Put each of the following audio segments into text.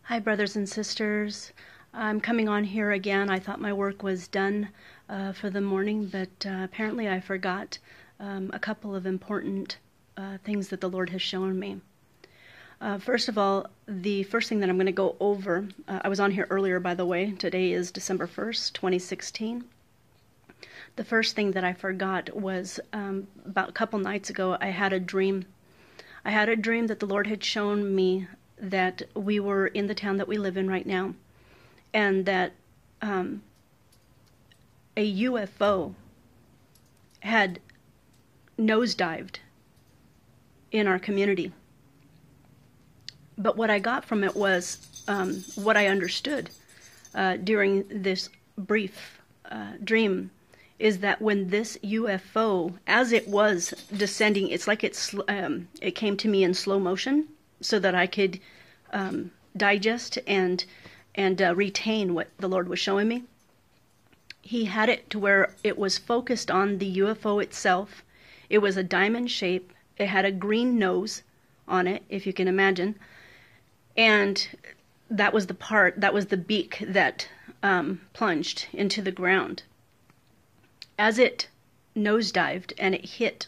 Hi, brothers and sisters. I'm coming on here again. I thought my work was done for the morning, but apparently I forgot a couple of important things that the Lord has shown me. First of all, the first thing that I'm going to go over, I was on here earlier, by the way. Today is December 1st, 2016. The first thing that I forgot was about a couple nights ago, I had a dream. I had a dream that the Lord had shown me that we were in the town that we live in right now, and that a UFO had nosedived in our community. But what I got from it was what I understood during this brief dream is that when this UFO, as it was descending, it's like it came to me in slow motion so that I could digest and retain what the Lord was showing me. He had it to where it was focused on the UFO itself. It was a diamond shape. It had a green nose on it, if you can imagine. And that was the beak that plunged into the ground. As it nosedived and it hit,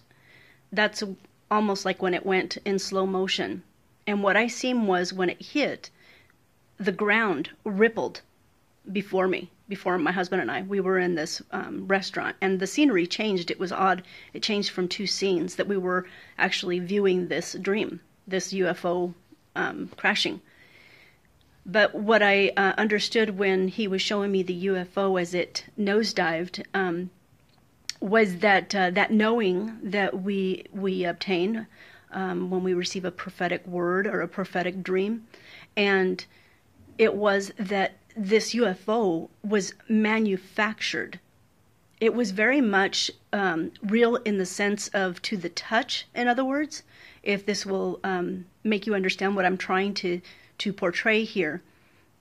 that's almost like when it went in slow motion. And what I seen was when it hit, the ground rippled before me, before my husband and I. We were in this restaurant, and the scenery changed. It was odd. It changed from two scenes that we were actually viewing this dream, this UFO crashing. But what I understood when he was showing me the UFO as it nosedived was that that knowing that we obtain when we receive a prophetic word or a prophetic dream, and it was that this UFO was manufactured. It was very much real in the sense of to the touch, in other words, if this will make you understand what I'm trying to portray here.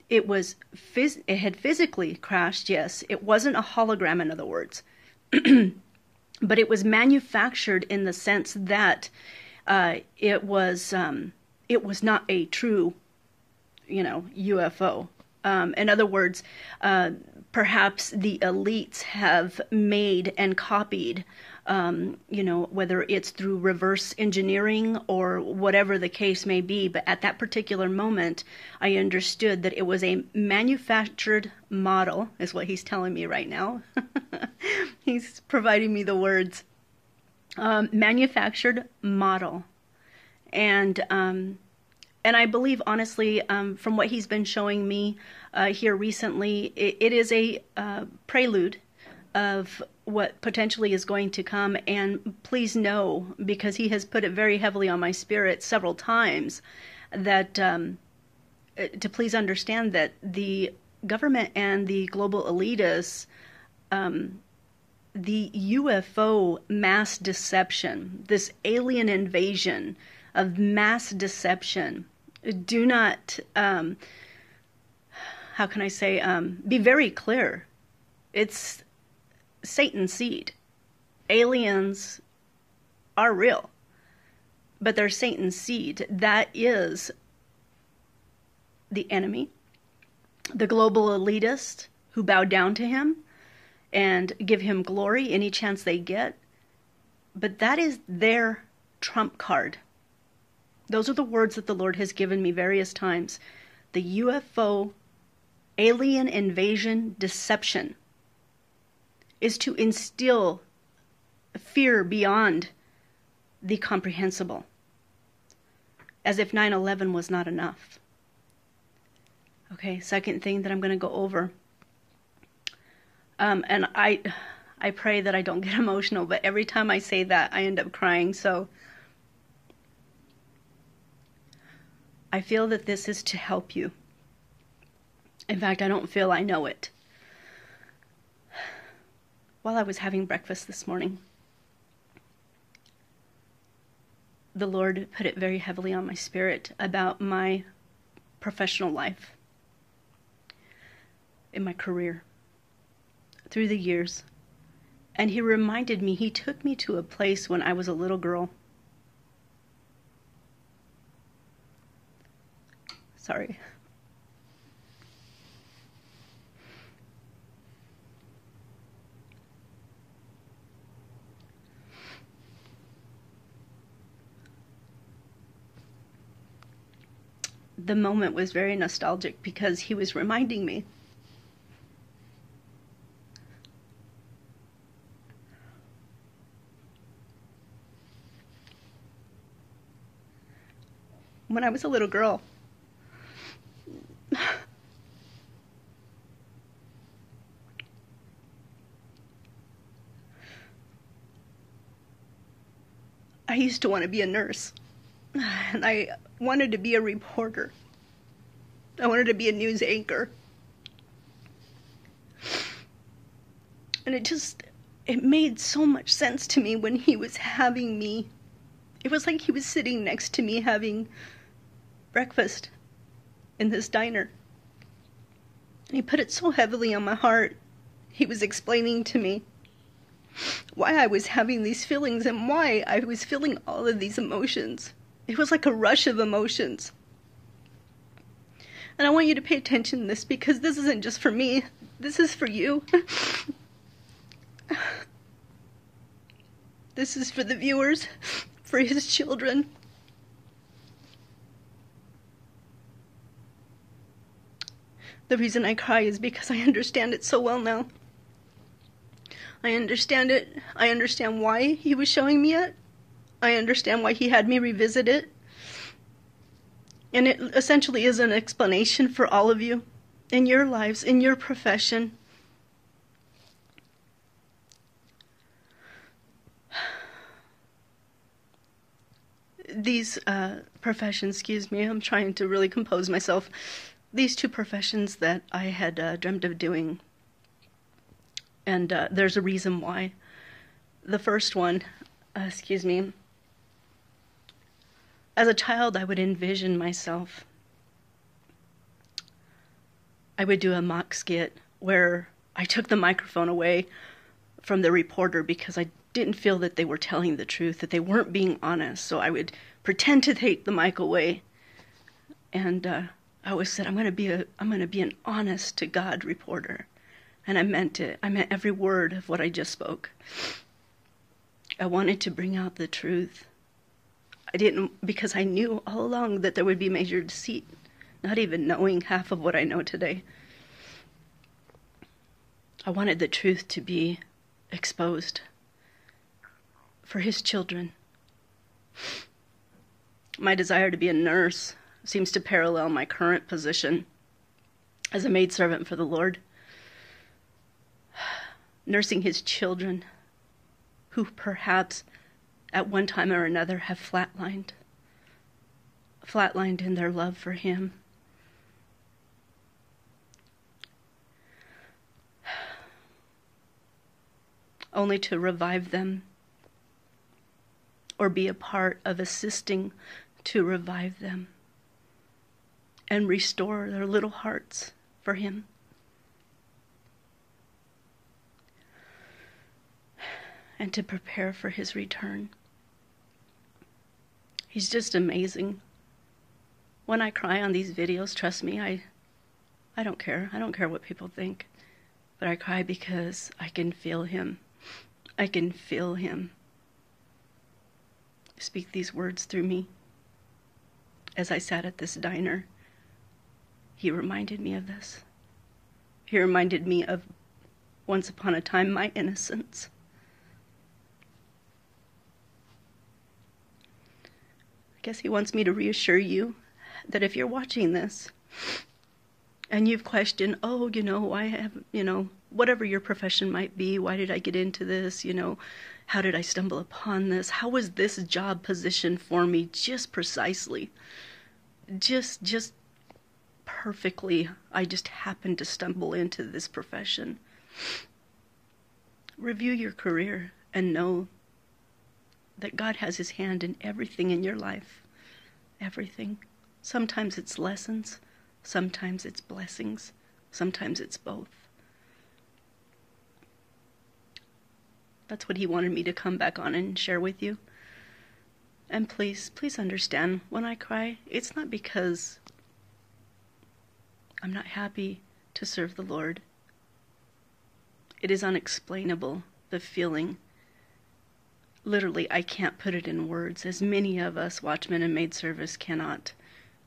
It had physically crashed, yes. It wasn't a hologram, in other words. But it was manufactured in the sense that it was not a true, UFO. In other words, perhaps the elites have made and copied, whether it's through reverse engineering or whatever the case may be. But at that particular moment, I understood that it was a manufactured model, is what he's telling me right now. He's providing me the words. Manufactured model. And I believe, honestly, from what he's been showing me here recently, it is a prelude of what potentially is going to come. And please know, because he has put it very heavily on my spirit several times, that to please understand that the government and the global elitists, the UFO mass deception, this alien invasion of mass deception, do not, how can I say, be very clear. It's Satan's seed. Aliens are real, but they're Satan's seed. That is the enemy, the global elitist who bow down to him and give him glory any chance they get. But that is their trump card. Those are the words that the Lord has given me various times. The UFO alien invasion deception is to instill fear beyond the comprehensible, as if 9/11 was not enough. Okay, second thing that I'm going to go over. And I pray that I don't get emotional, but every time I say that, I end up crying. So I feel that this is to help you. In fact, I don't feel, I know it. While I was having breakfast this morning, the Lord put it very heavily on my spirit about my professional life, in my career, through the years. And he reminded me, he took me to a place when I was a little girl. Sorry. the moment was very nostalgic because he was reminding me when I was a little girl. I used to want to be a nurse, and I wanted to be a reporter. I wanted to be a news anchor. And it made so much sense to me when he was having me. It was like he was sitting next to me having breakfast in this diner. And he put it so heavily on my heart. He was explaining to me why I was having these feelings and why I was feeling all of these emotions. It was like a rush of emotions. And I want you to pay attention to this because this isn't just for me. This is for you. This is for the viewers, for his children. The reason I cry is because I understand it so well now. I understand it. I understand why he was showing me it. I understand why he had me revisit it. And it essentially is an explanation for all of you in your lives, in your profession. These professions, I'm trying to really compose myself. These two professions that I had dreamt of doing. And there's a reason why. The first one, as a child, I would envision myself. I would do a mock skit where I took the microphone away from the reporter because I didn't feel that they were telling the truth, that they weren't being honest. So I would pretend to take the mic away. And I always said, I'm going to be an honest to God reporter. And I meant it. I meant every word of what I just spoke. I wanted to bring out the truth. I didn't, because I knew all along that there would be major deceit, not even knowing half of what I know today. I wanted the truth to be exposed for his children. My desire to be a nurse seems to parallel my current position as a maidservant for the Lord. Nursing his children who perhaps at one time or another have flatlined in their love for him. Only to revive them or be a part of assisting to revive them and restore their little hearts for him. And to prepare for his return. He's just amazing. When I cry on these videos, trust me, I don't care. I don't care what people think. But I cry because I can feel him. I can feel him speak these words through me. As I sat at this diner, he reminded me of this. He reminded me of once upon a time my innocence. I guess he wants me to reassure you that if you're watching this and you've questioned, why have, whatever your profession might be, why did I get into this, how did I stumble upon this? How was this job positioned for me just precisely? Just perfectly, I just happened to stumble into this profession. Review your career and know that God has his hand in everything in your life. Everything. Sometimes it's lessons. Sometimes it's blessings. Sometimes it's both. That's what he wanted me to come back on and share with you. And please understand, when I cry, it's not because I'm not happy to serve the Lord. It is unexplainable, the feeling. Literally, I can't put it in words, as many of us watchmen and maidservice cannot.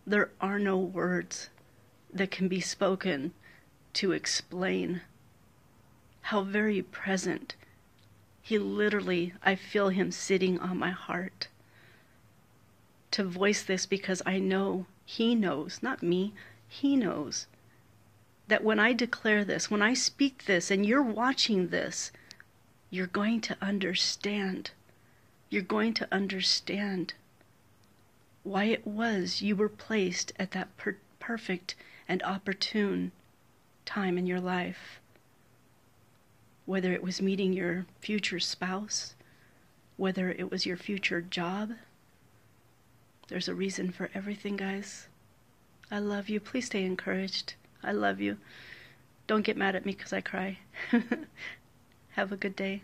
There are no words that can be spoken to explain how very present he literally, I feel him sitting on my heart. To voice this because I know he knows, not me, he knows that when I declare this, when I speak this, and you're watching this, you're going to understand. You're going to understand why it was you were placed at that perfect and opportune time in your life. Whether it was meeting your future spouse, whether it was your future job, there's a reason for everything, guys. I love you. Please stay encouraged. I love you. Don't get mad at me because I cry. Have a good day.